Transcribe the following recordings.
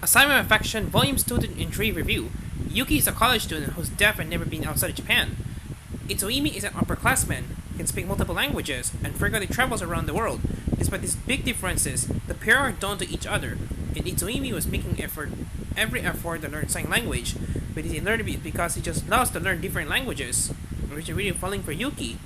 Assignment of Affection, Volumes 2 and 3 Review. Yuki is a college student who's deaf and never been outside of Japan. Itsuimi is an upperclassman, can speak multiple languages, and frequently travels around the world. Despite these big differences, the pair are drawn to each other, and Itsuimi was making every effort to learn sign language, but he learned it because he just loves to learn different languages, which is really falling for Yuki.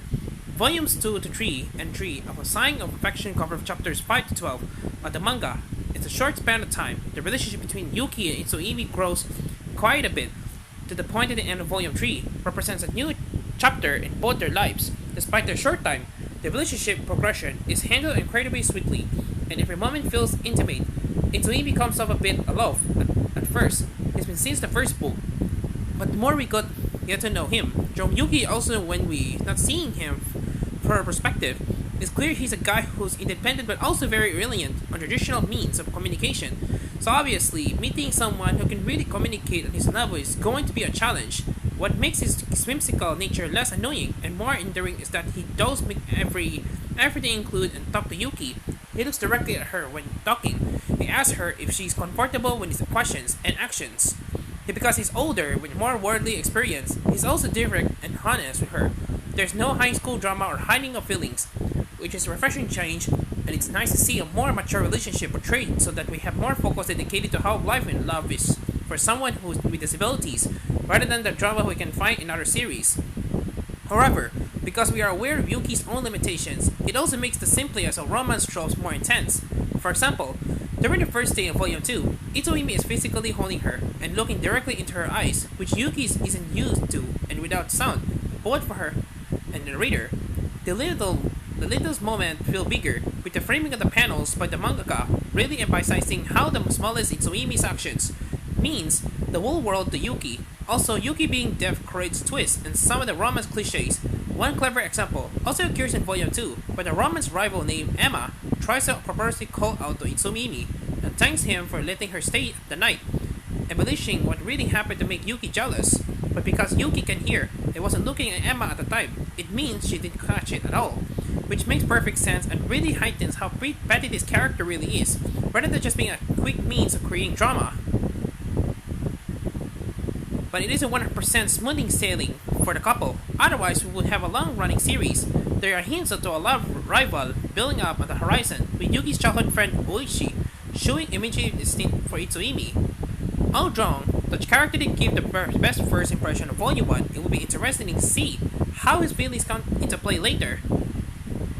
Volumes 2 to 3 and 3 of A Sign of Affection cover chapters 5 to 12 of the manga. It's a short span of time. The relationship between Yuki and Itsuimi grows quite a bit, to the point at the end of Volume 3 represents a new chapter in both their lives. Despite their short time, the relationship progression is handled incredibly sweetly, and every moment feels intimate. Itsuimi comes off a bit aloof at first. It's been since the first book, but the more we get to know him, from Yuki also when we not seeing him from her perspective, it's clear he's a guy who's independent but also very reliant on traditional means of communication. So obviously, meeting someone who can really communicate at his level is going to be a challenge. What makes his whimsical nature less annoying and more endearing is that he does make every effort to include and talk to Yuki. He looks directly at her when talking. He asks her if she's comfortable with his questions and actions. Because he's older with more worldly experience, he's also direct and honest with her. There's no high school drama or hiding of feelings, which is a refreshing change, and it's nice to see a more mature relationship portrayed so that we have more focus dedicated to how life and love is for someone who's with disabilities, rather than the drama we can find in other series. However, because we are aware of Yuki's own limitations, it also makes the simply as a romance tropes more intense. For example, during the first day of Volume 2, Itsuimi is physically holding her and looking directly into her eyes, which Yuki isn't used to, and without sound, both for her and the reader. The little moment feel bigger, with the framing of the panels by the mangaka really emphasizing how the smallest Itsuimi's actions means the whole world to Yuki. Also, Yuki being deaf creates twists and some of the romance cliches. One clever example also occurs in Volume 2, where the romance rival named Emma tries to purposely call out to Itsuimi and thanks him for letting her stay the night, embellishing what really happened to make Yuki jealous. But because Yuki can hear and wasn't looking at Emma at the time, it means she didn't catch it at all, which makes perfect sense and really heightens how petty this character really is, rather than just being a quick means of creating drama. But it isn't 100% smoothing sailing for the couple, otherwise we would have a long-running series. There are hints to a love rival building up on the horizon, with Yuki's childhood friend Oishi showing immediate distinct for Itsuimi. All drawn, the character didn't give the best first impression of Volume 1. It will be interesting to see how his feelings come into play later,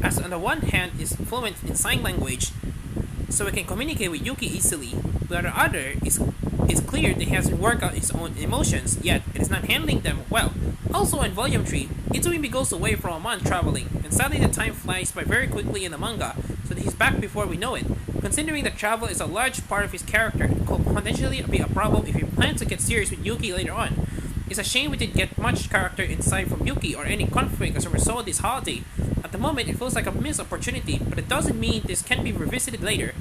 as on the one hand is fluent in sign language, so he can communicate with Yuki easily, but on the other it's clear that he hasn't worked out his own emotions, yet it is not handling them well. Also in Volume 3, Itsuimi goes away for a month traveling, and sadly the time flies by very quickly in the manga, so that he's back before we know it. Considering that travel is a large part of his character, it could potentially be a problem if he plans to get serious with Yuki later on. It's a shame we didn't get much character insight from Yuki or any conflict as a result of this holiday. At the moment, it feels like a missed opportunity, but it doesn't mean this can't be revisited later.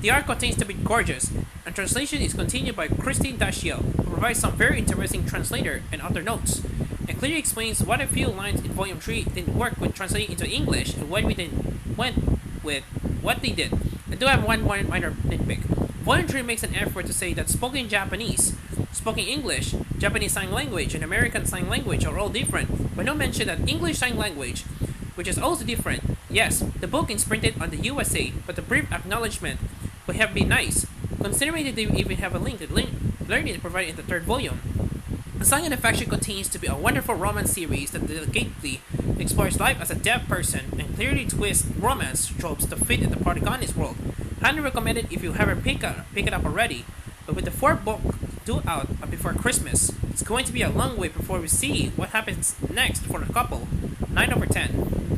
The art continues to be gorgeous, and translation is continued by Christine Dashiell, who provides some very interesting translator and other notes, and clearly explains what a few lines in Volume 3 didn't work with translating into English and why we didn't went with what they did. I do have one minor nitpick. Volume 3 makes an effort to say that spoken Japanese, spoken English, Japanese Sign Language, and American Sign Language are all different, but no mention that English Sign Language, which is also different. Yes, the book is printed on the USA, but the brief acknowledgement would have been nice, considering that they even have a link to learning provided in the third volume. A Sign of Affection continues to be a wonderful romance series that delicately explores life as a deaf person and clearly twists romance tropes to fit in the protagonist's world. Highly recommended if you haven't picked it up already, but with the fourth book due out before Christmas, it's going to be a long way before we see what happens next for the couple. 9/10.